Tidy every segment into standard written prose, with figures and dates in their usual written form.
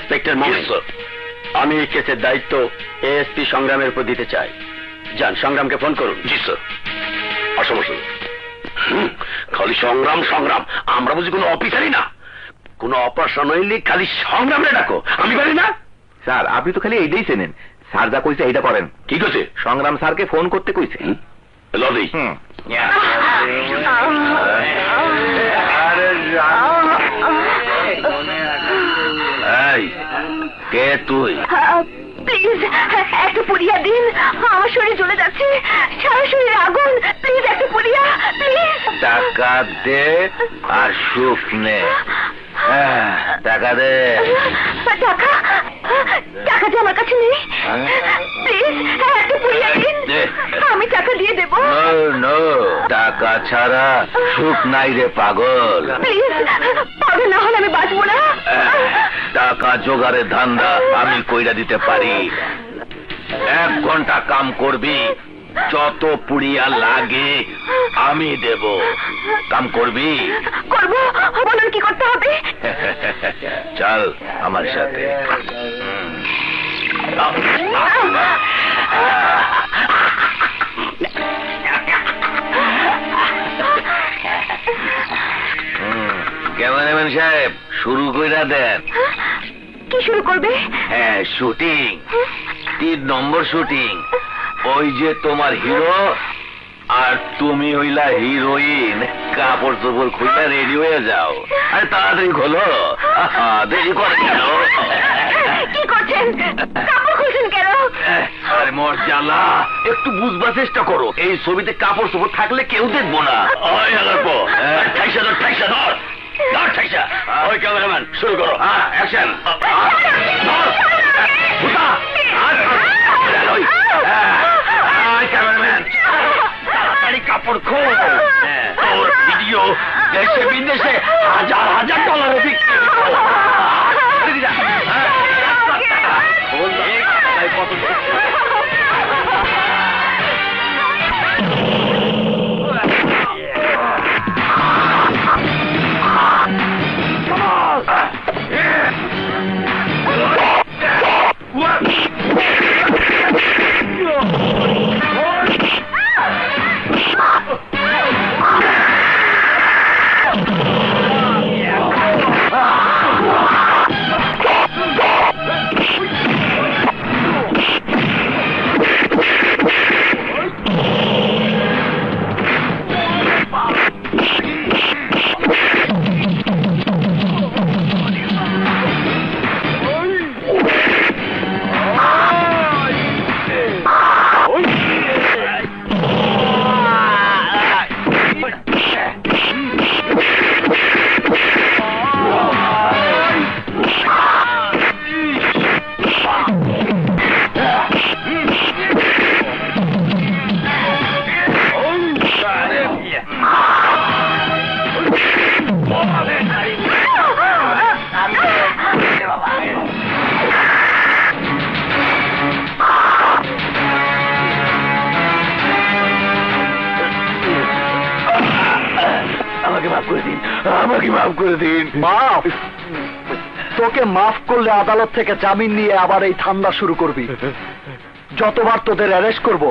Inspector মোমিন, আমি এই কেসের দায়িত্ব এএসপি সংগ্রামের উপর দিতে চাই। যান, সংগ্রামকে ফোন করুন। জি স্যার। অসমস্যা। খালি সংগ্রাম সংগ্রাম, আমরা বুঝি কোনো অফিসারই না? কোন অপারেশন হইলে খালি সংগ্রামে ডাকো, আমি পারি না? স্যার আপনি তো খালি এইটাই চেনেন, স্যার যা কইছে এইটা করেন। কি কইছে? সংগ্রাম স্যারকে ফোন করতে কইছে। লদি কে তুই? প্লিজ একটা পুড়িয়া দিন, আমার শরীর জ্বলে যাচ্ছে, সারা শরীর আগুন, প্লিজ একটা পুড়িয়া, প্লিজ। টাকা দে আর সুখ নে। টাকা দে। টাকা? টাকা যে আমার কাছে নেই, প্লিজ একটা পুড়িয়া দিন, আমি টাকা দিয়ে দেব। নো, টাকা ছাড়া সুখ নাই রে পাগল। প্লিজ, পাগল না হলে আমি বাঁচবো না। টাকা জোগাড়ের ধান্দা আমি কইরা দিতে পারি। 1 ঘন্টা কাম করবি, যত পুড়িয়া লাগে আমি দেব। কাম করবি? করবো। বলুন কি করতে হবে? চল আমার সাথে। ক্যামেরাম্যান সাহেব শুরু কইরা দেন। কি শুরু করবে? হ্যাঁ, শুটিং। 3 নম্বর শুটিং। ওই যে তোমার হিরো আর তুমি হইলা হিরোইন, কাপড় চোপড় খুলে রেডি হয়ে যাও। আরে তাড়াতাড়ি খোলো, দেরি করে কেন? কি করছেন? কাপড় খুলছেন কেন? আরে মর্যাদা, একটু বুঝবার চেষ্টা করো। এই ছবিতে কাপড় চোপড় থাকলে কেউ দেখবো না। ওই ক্যামেরাম্যান শুরু করো। অ্যাকশন। ক্যামেরাম্যান তাড়াতাড়ি কাপড় খোল। তোর ভিডিও দেশে বিদেশে হাজার হাজার ডলারে বিক্রি। আমাকে মাফ করে দিন। মাফ? তোকে মাফ করলে আদালত থেকে জামিন নিয়ে আবার এই ধান্দা শুরু করবি। যতবার তোদের অ্যারেস্ট করব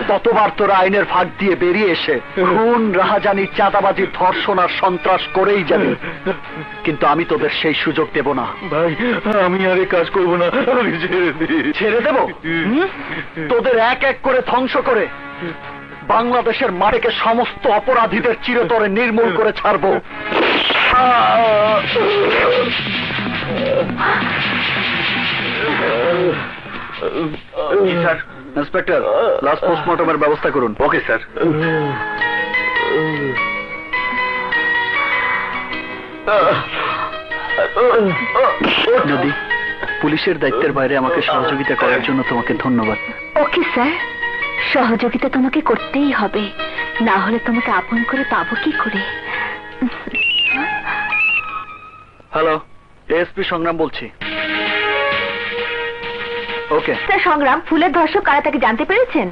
ততবার তোরা আইনের ফাঁক দিয়ে বেরিয়ে এসে খুন, রাহাজানি, চাঁদাবাজি, ধর্ষণ আর সন্ত্রাস করেই যাবে। কিন্তু আমি তোদের সেই সুযোগ দেব না। ভাই আমি আর এই কাজ করবো না, আমি ছেড়ে দিই। ছেড়ে দেব? তোদের এক এক করে ধ্বংস করে বাংলাদেশের মাটিকে সমস্ত অপরাধীদের চিরতরে নির্মূল করে ছাড়বো। স্যার, ইন্সপেক্টর, লাস্ট পোস্টমর্টমের ব্যবস্থা করুন। Okay sir. নদী, পুলিশের দায়িত্বের বাইরে আমাকে সহযোগিতা করার জন্য তোমাকে ধন্যবাদ। ওকে স্যার, সহযোগিতা তোমাকে করতেই হবে, না হলে তোমাকে আপন করে পাবো কি করে? হ্যালো, এএসপি সংগ্রাম বলছি। ওকে স্যার, সংগ্রাম ফুলের ধর্ষক কারা তাকে জানতে পেরেছেন?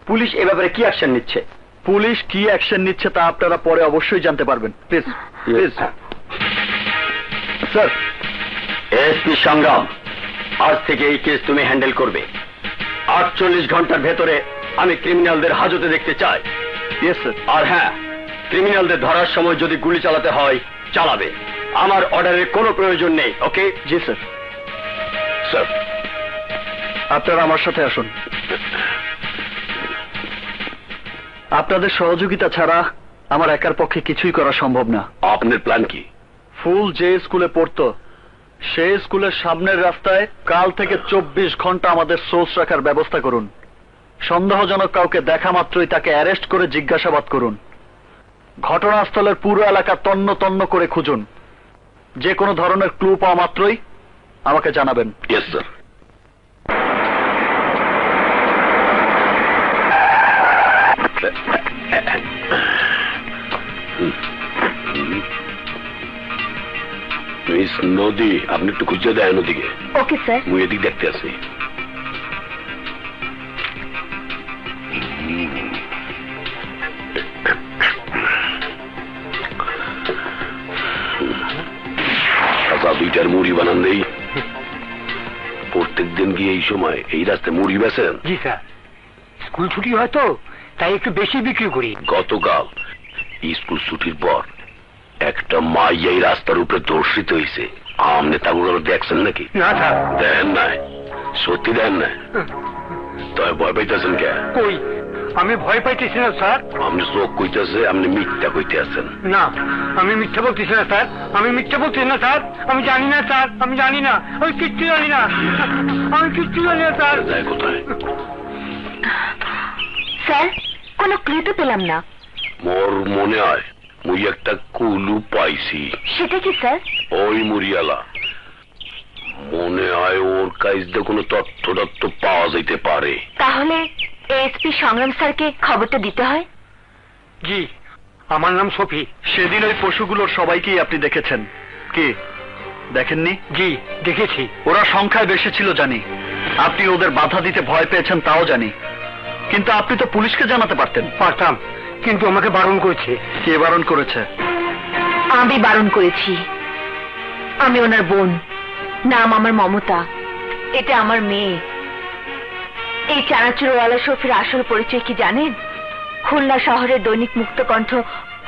পুলিশ এ ব্যাপারে কি অ্যাকশন নিচ্ছে? পুলিশ কি অ্যাকশন নিচ্ছে তা আপনারা পরে অবশ্যই জানতে পারবেন। Please please. স্যার, এসপি সংগ্রাম, আজ থেকে এই কেস তুমি হ্যান্ডেল করবে। 48 ঘন্টার ভেতরে আমি ক্রিমিনালদের হাজতে দেখতে চাই। Yes sir. আর হ্যাঁ, ক্রিমিনালদের ধরার সময় যদি গুলি চালাতে হয় চালাবে, আমার অর্ডারের কোনো প্রয়োজন নেই। ওকে? জি স্যার। স্যার, আপনারা আমার সাথে আসুন। আপনাদের সহযোগিতা ছাড়া আমার একার পক্ষে কিছুই করা সম্ভব না। আপনার প্ল্যান কি? ফুল যে স্কুলে পড়তো সেই স্কুলের সামনের রাস্তায় কাল থেকে 24 ঘন্টা আমাদের সোর্স রাখার ব্যবস্থা করুন। সন্দেহজনক কাউকে দেখা মাত্রই তাকে অ্যারেস্ট করে জিজ্ঞাসাবাদ করুন। ঘটনাস্থলের পুরো এলাকা তন্ন তন্ন করে খুঁজুন। যে কোনো ধরনের ক্লু পাওয়া মাত্রই আমাকে জানাবেন। Yes sir. মিস নদী, আপনি একটু খুঁজে দেয় নদীকে। Okay sir. মুই এদিক দেখতে আছি। আচ্ছা, 2টার মুড়ি বানান দেই। প্রত্যেক দিন গিয়ে এই সময় এই রাস্তায় মুড়ি বেচেন? জি স্যার, স্কুল ছুটি হয় তো তাই একটু বেশি বিক্রি করি। গতকাল স্কুল ছুটির পর একটা মাইয়া এই রাস্তার উপরে দর্শিত হয়েছে। আমনে তাগুলো দেখছেন নাকি? না স্যার। দেন নাই? সত্যি দেন নাই? তবে ভয় পাইতেছেন কে? কই, আমি ভয় পাইতেছি না স্যার। আপনি চোখ কইতেছে, আপনি মিথ্যা কইতে আছেন। না, আমি মিথ্যা বলতেছি না স্যার, আমি মিথ্যা বলতেছি না স্যার। আমি জানি না স্যার, আমি জানি না, আমি কিচ্ছু জানি না, আমি কিচ্ছু জানি না স্যার। যায় কোথায়? স্যার, কোনো ক্লু তো পেলাম না। মোর মনে হয় মুই একটা কুলু পাইছি। সেটা কি স্যার? ওই মুড়িয়ালা মনে হয় ওর কাছে কোনো তথ্য পাওয়া যাইতে পারে। তাহলে এসপি সংগ্রাম স্যারকে খবরটা দিতে হয়। জি, আমার নাম সফি। সেদিন ওই পশুগুলোর সবাইকেই আপনি দেখেছেন কি দেখেননি? জি, দেখেছি। ওরা সংখ্যায় বেশি ছিল জানি, আপনি ওদের বাধা দিতে ভয় পেয়েছেন তাও জানি, কিন্তু আপনি তো পুলিশকে জানাতে পারতেন। পারতাম, কিন্তু আমাকে বারণ করেছে। কে বারণ করেছে? আমি বারণ করেছি। আমি ওনার বোন, নাম আমার মমতা। এটা আমার মেয়ে। এই চানাচুরওয়ালা শফির আসল পরিচয় কি জানেন? খুলনা শহরের দৈনিক মুক্তকণ্ঠ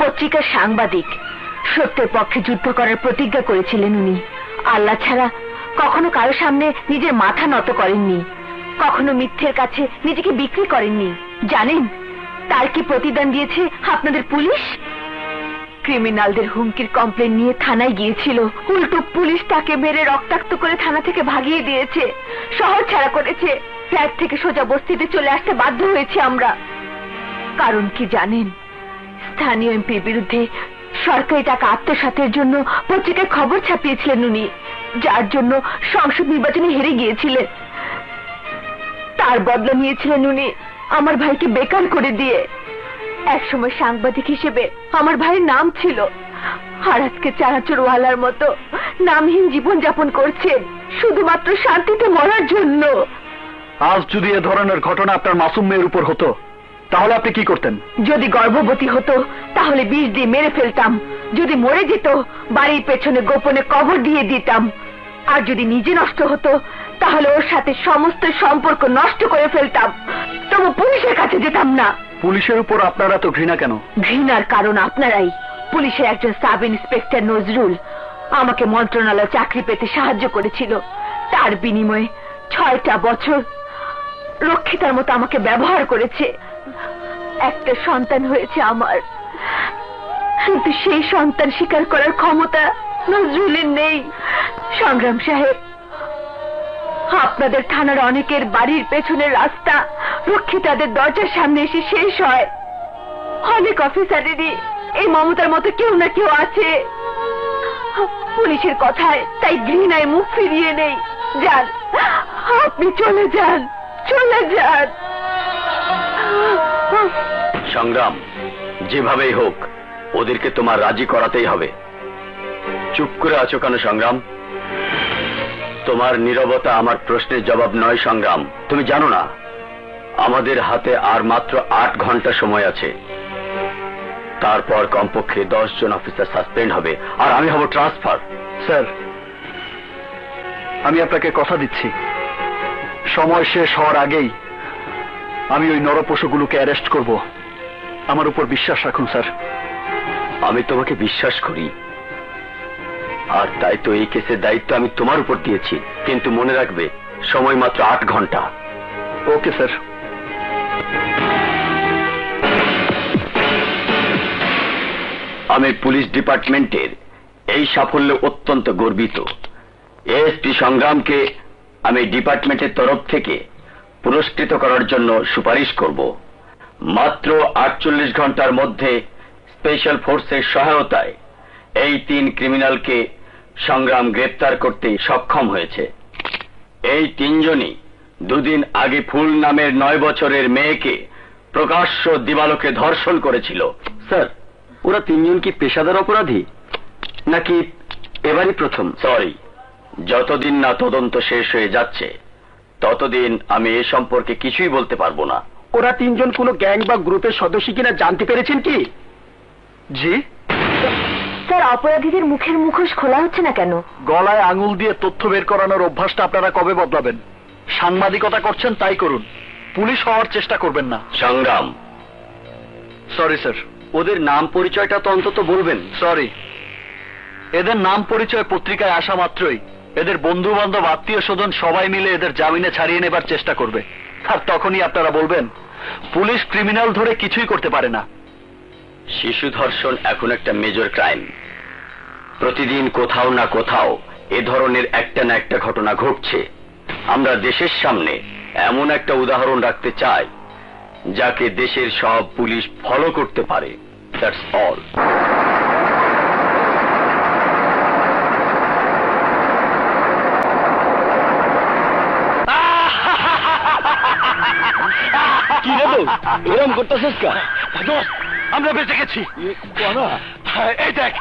পত্রিকার সাংবাদিক। সত্যের পক্ষে যুদ্ধ করার প্রতিজ্ঞা করেছিলেন উনি। আল্লাহ ছাড়া কখনো কারো সামনে নিজের মাথা নত করেননি, কখনো মিথ্যের কাছে নিজেকে বিক্রি করেননি। জানেন তার কি প্রতিদান দিয়েছে আপনাদের পুলিশ? ক্রিমিনালদের হুমকির কমপ্লেন নিয়ে থানায় গিয়েছিল, উল্টো পুলিশ তাকে মেরে রক্তাক্ত করে থানা থেকে ভাগিয়ে দিয়েছে, শহর ছাড়া করেছে। ফ্ল্যাট থেকে সোজা বস্তিতে চলে আসতে বাধ্য হয়েছে আমরা। কারণ কি জানেন? স্থানীয় এমপির বিরুদ্ধে সরকারি টাকা আত্মসাতের জন্য পত্রিকায় খবর ছাপিয়েছিলেন উনি, যার জন্য সংসদ নির্বাচনে হেরে গিয়েছিলেন। তার বদলা নিয়েছিলেন উনি আমার ভাইকে বেকার করে দিয়ে। একসময় সাংবাদিক হিসেবে আমার ভাইয়ের নাম ছিল, আর আজকে চানাচুরওয়ালার মতো নামহীন জীবন যাপন করছেন শুধুমাত্র শান্তিতে মরার জন্য। আজ যদি এ ধরনের ঘটনা আপনার মাসুম মেয়ের উপর হতো তাহলে আপনি কি করতেন? যদি গর্ভবতী হতো তাহলে বিষ দিয়ে মেরে ফেলতাম, যদি মরে যেত বাড়ির পেছনে গোপনে কবর দিয়ে দিতাম, আর যদি নিজে নষ্ট হতো তাহলে ওর সাথে সমস্ত সম্পর্ক নষ্ট করে ফেলতাম। তবু পুলিশের কাছে যেতাম না। পুলিশের উপর আপনারা তো ঘৃণা কেন? ঘৃণার কারণ আপনারাই। পুলিশের একজন সাব ইন্সপেক্টর নজরুল আমাকে মন্ত্রণালয়ে চাকরি পেতে সাহায্য করেছিল। তার বিনিময়ে 6টা বছর রক্ষিতার মতো আমাকে ব্যবহার করেছে। একটা সন্তান হয়েছে আমার, কিন্তু সেই সন্তান স্বীকার করার ক্ষমতা নজরুলের নেই। সংগ্রাম সাহেব, আপনাদের থানার অনেকের বাড়ির পেছনের রাস্তা রক্ষিতাদের দরজার সামনে এসে শেষ হয়। অনেক অফিসারেরই এই মমতার মতো কেউ না কেউ আছে। পুলিশের কথায় তাই ঘৃণায় মুখ ফিরিয়ে নেই। যান, আপনি চলে যান, চলে যান। সংগ্রাম, যেভাবেই হোক ওদেরকে তোমার রাজি করাতেই হবে। চুপ করে আছো কেন সংগ্রাম? তোমার নীরবতা আমার প্রশ্নের জবাব নয় সংগ্রাম। তুমি জানো না আমাদের হাতে আর মাত্র 8 ঘন্টা সময় আছে। তারপর কমপক্ষে 10 জন অফিসার সাসপেন্ড হবে আর আমি হব ট্রান্সফার। স্যার, আমি আপনাকে কথা দিচ্ছি, সময় শেষ হওয়ার আগেই আমি ওই নরপশুগুলোকে অ্যারেস্ট করব। আমার উপর বিশ্বাস রাখুন স্যার। আমি তোমাকে বিশ্বাস করি, আর তাই তো এই কেসের দায়িত্ব আমি তোমার উপর দিয়েছি। কিন্তু মনে রাখবে, সময় মাত্র 8 ঘন্টা। Okay sir. আমি পুলিশ ডিপার্টমেন্টের এই সাফল্যে অত্যন্ত গর্বিত। এএসপি সংগ্রামকে আমি ডিপার্টমেন্টের তরফ থেকে পুরস্কৃত করার জন্য সুপারিশ করব। মাত্র 48 ঘন্টার মধ্যে স্পেশাল ফোর্সের সহায়তায় এই 3 ক্রিমিনালকে সংগ্রাম গ্রেপ্তার করতে সক্ষম হয়েছে। এই 3 জনই 2 দিন আগে ফুল নামের 9 বছরের মেয়েকে প্রকাশ্য দিবালোকে ধর্ষণ করেছিল। স্যার, ওরা 3 জন কি পেশাদার অপরাধী, নাকি এবারই প্রথম? সরি, যতদিন না তদন্ত শেষ হয়ে যাচ্ছে ততদিন আমি এ সম্পর্কে কিছুই বলতে পারবো না। ওরা 3 জন কোনো গ্যাং বা গ্রুপের সদস্য কিনা জানতে পেরেছেন কি? জি স্যার, অপরাধীদের মুখের মুখোশ খোলা হচ্ছে না কেন? গলায় আঙুল দিয়ে তথ্য বের করানোর অভ্যাসটা আপনারা কবে বদলাবেন? সাংবাদিকতা করছেন তাই করুন, পুলিশ হওয়ার চেষ্টা করবেন না। সংগ্রাম, সরি স্যার। ওদের নাম পরিচয়টা তো অন্তত বলবেন। সরি, এদের নাম পরিচয় পত্রিকায় আসা মাত্রই এদের বন্ধু বান্ধব আত্মীয় স্বজন সবাই মিলে এদের জামিনে ছাড়িয়ে নেবার চেষ্টা করবে, আর তখনই আপনারা বলবেন পুলিশ ক্রিমিনাল ধরে কিছুই করতে পারে না। শিশু ধর্ষণ এখন একটা মেজর ক্রাইম। প্রতিদিন কোথাও না কোথাও এ ধরনের একটা না একটা ঘটনা ঘটছে। আমরা দেশের সামনে এমন একটা উদাহরণ রাখতে চাই যাকে দেশের সব পুলিশ ফলো করতে পারে। That's all. কি রে বউ, এরম করতেছিস কা? আমরা বেঁচে গেছি। এই দেখ,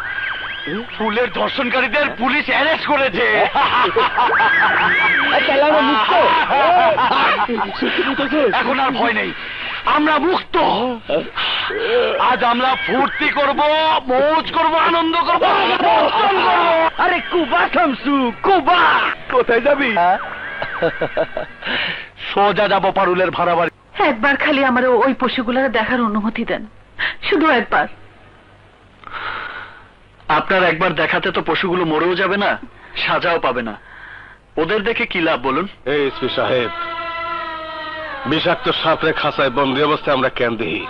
ফুলের ধর্ষণকারীদের পুলিশ অ্যারেস্ট করেছে। এখন আর ভয় নেই, আমরা মুক্ত। আজ আমরা ফুর্তি করব, মৌজ করব, আনন্দ করব। আরে কুবা শামসু, কুবা কোথায় যাবি? সোজা যাব পারুলের ভাড়া বাড়ি। একবার খালি আমার ওই পশুগুলোর দেখার অনুমতি দেন, শুধু একবার। আপনার একবার দেখাতে তো পশুগুলো মরেও যাবে না, সাজাও পাবে না। ওদের দেখে কি লাভ বলুন? এই এসপি সাহেব, বিষাক্ত সাপরে খাঁচায় বন্দি অবস্থায় আমরা কেন দেখি?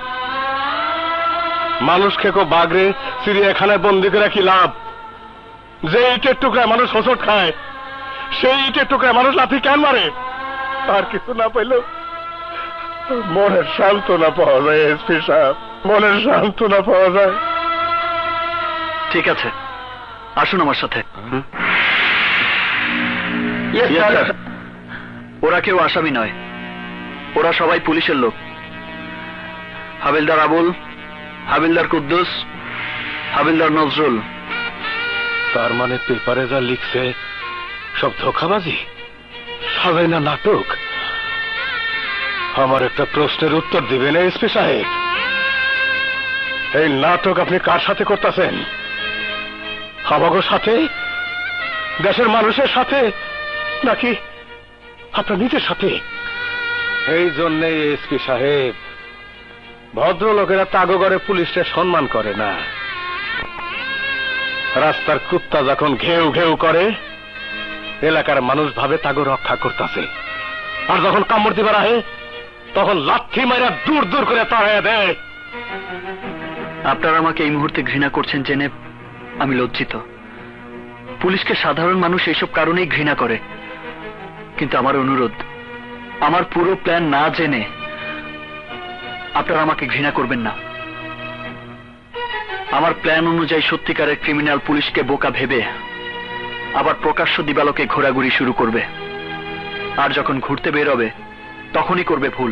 মানুষ খেকো বাগরে চিড়িয়াখানায় বন্দি করে কি লাভ? যে ইটের টুকরায় মানুষ হোঁচট খায়, সেই ইটের টুকরায় মানুষ লাথি কেন মারে? আর কিছু না পাইলেও মনের সান্ত্বনা পাওয়া যায় এসপি সাহেব, মনের সান্ত্বনা পাওয়া যায়। ঠিক আছে, আসুন আমার সাথে। ওরা কেউ আসামি নয়, ওরা সবাই পুলিশের লোক। হাবিলদার আবুল, হাবিলদার কুদ্দুস, হাবিলদার নজরুল। তার মানে পেপারে যা লিখছে সব ধোঁকাবাজি, সাজাই না নাটক? আমার একটা প্রশ্নের উত্তর দিবেন এসপি সাহেব? এই নাটক আপনি কার সাথে করতেছেন? আমাগোর সাথে, দেশের মানুষের সাথে, নাকি আপনার নিজের সাথে? এই জন্যে এসপি সাহেব, ভদ্রলোকেরা তাগো করে পুলিশকে সম্মান করে না। রাস্তার কুত্তা যখন ঘেউ ঘেউ করে, এলাকার মানুষ ভাবে তাগো রক্ষা করতেছে, আর যখন কামড় দিবার আহে তখন লাথি মাইরা দূর দূর করে তাড়াইয়া দেয়। আপনারা আমাকে এই মুহূর্তে ঘৃণা করছেন জেনে আমি লজ্জিত। পুলিশকে সাধারণ মানুষ এইসব কারণেই ঘৃণা করে, কিন্তু আমার অনুরোধ, আমার পুরো প্ল্যান না জেনে আপনারা আমাকে ঘৃণা করবেন না। আমার প্ল্যান অনুযায়ী সত্যিকারের ক্রিমিনাল পুলিশকে বোকা ভেবে আবার প্রকাশ্য দিবালোকে ঘোরাঘুরি শুরু করবে, আর যখন ঘুরতে বের হবে তখনই করবে ভুল।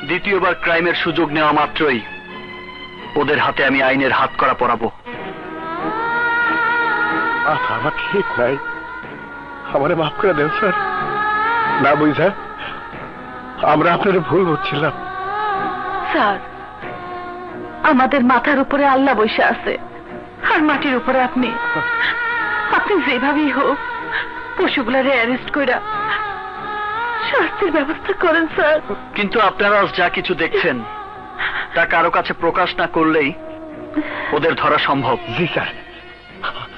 দ্বিতীয়বার ক্রাইমের সুযোগ নেওয়া মাত্রই ওদের হাতে আমি আইনের হাত করা পরাবো। আমার ঠিক নাই, আমারে মাফ করে দেন স্যার। না বুঝা আমরা আপনার ভুল বুঝছিলাম। স্যার, আমাদের মাথার উপরে আল্লাহ বসে আছে, আর মাটির উপরে আপনি। আপনি যেভাবেই হোক পশুগুলারে অ্যারেস্ট কইরা শাস্তির ব্যবস্থা করেন স্যার। কিন্তু আপনারা আজ যা কিছু দেখছেন তা কারো কাছে প্রকাশ না করলেই ওদের ধরা সম্ভব। জি স্যার,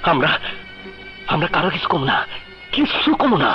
আমরা কারো কিছু কম না, কিছু কম না।